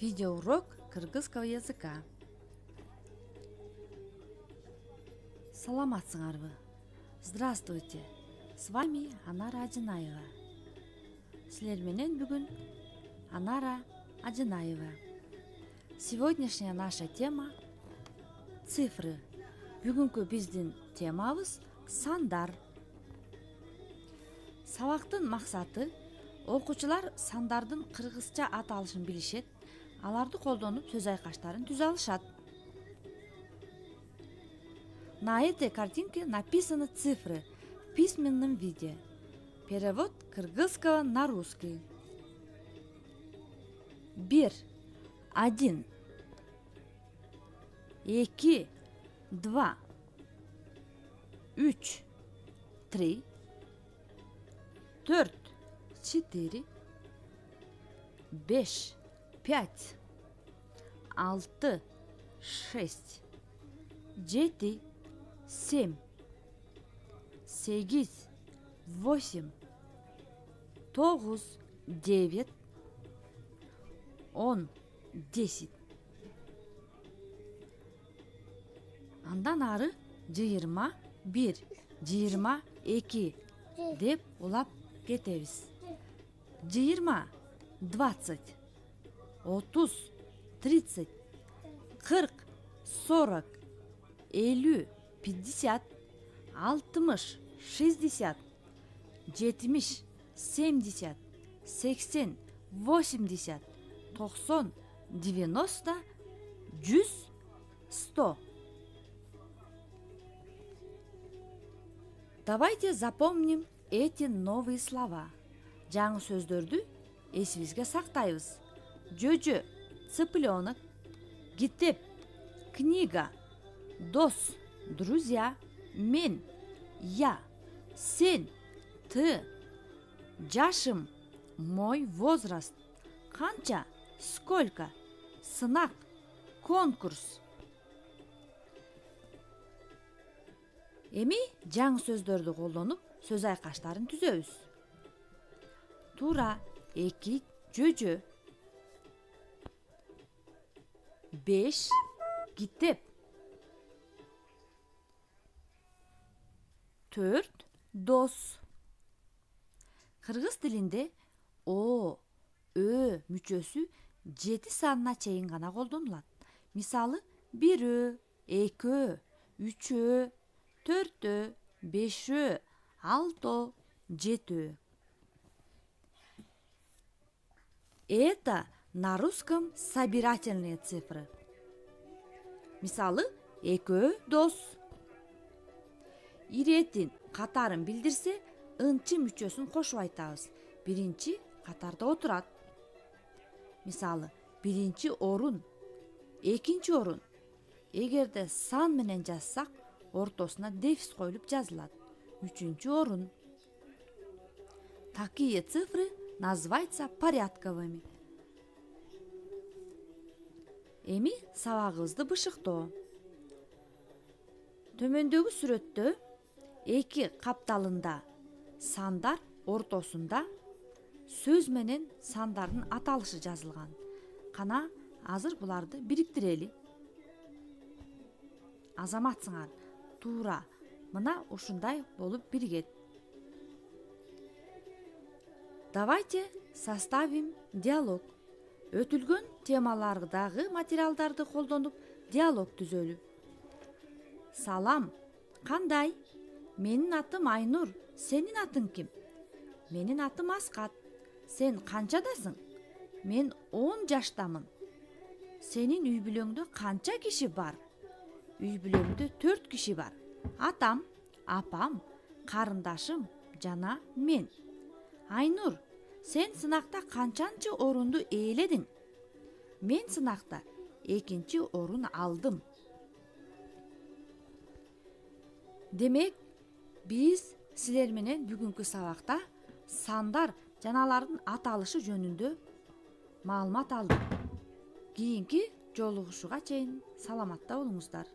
Видеоурок кыргызского языка. Саламатсыңарбы? Здравствуйте! С вами Анара Адинаева. Силер менен бүгүн Анара Адинаева. Сегодняшняя наша тема — цифры. Бүгүнкү биздин темабыз сандар. Сабактын максаты окуучулар сандардын кыргызча аталышын билишет, аларды колдонуп сөз айкаштарын түзө алышат. На этой картинке написаны цифры в письменном виде. Перевод кыргызского на русский. 1, 1, 2, 2, 3, 3, 4, 4, 5, 5, 6, 6, 7, 7, 8, 8, 9, 9, 10, 10. Андан ары 21, 22 деп улап кетебиз. 20, 20, 30, 30, 40, 40, 50, 50, 60, 60, 70, 70, 80, 80, 90, 90, 100, 100. Давайте запомним эти новые слова. Жаңы сөздөрдү эсибизге сактайбыз. Жөжө, цыпленок, китеп, книга, дос, друзья, мен, я, сен, ты, жашым, мой возраст, канча, сколько, сынак, конкурс. Эми жаңы сөздөрдү колдонуп сөз айкаштарын түзөбүз. Туура, 2, жөжө. 5, китеп. 4, дос. Кыргыз тилинде о, ö мүчөсү 7 санына чейин гана колдонулат. Мисалы 1, 2, 3, 4, 5, 6, 7. Это на русском собирательные цифры. Мисалы 2, дос. Иретин катарын билдирсе, ынчы мүчөсүн кошуп айтабыз. Биринчи катарда отурат. Мисалы 1 орун, 2 орун. Эгерде сан менен жазсак, ортосуна дефис коюлуп жазылат. 3 орун. Такие цифры называются порядковыми. Эми сабагыбызды бышыктоо. Төмөндөгү сүрөттө 2 капталында сандар ортосунда сөз менен сандардын аталышы жазылган. Кана азыр буларды бириктирели. Азаматсыңар, туура, мына ушундай болуп биригет. Давайте составим диалог. Өтүлгөн темалардагы материалдарды колдонуп диалог түзөлү. Салам, кандай? Менин атым Айнур, сенин атың ким? Менин атым Аскат. Сен канчадасың? Мен 10 жаштамын. Сенин үй бүлөңдө канча киши бар? Үй бүлөмдө 4 киши бар. Атам, апам, карындашым жана мен. Айнур, сен сынакта канчанчы орунду ээледиң? Мен сынакта 2 орун алдым. Демек, биз силер менен бүгүнкү сабакта сандар жана алардын аталышы жөнүндө маалымат алдык. Кийинки жолугушууга чейин саламатта болуңуздар.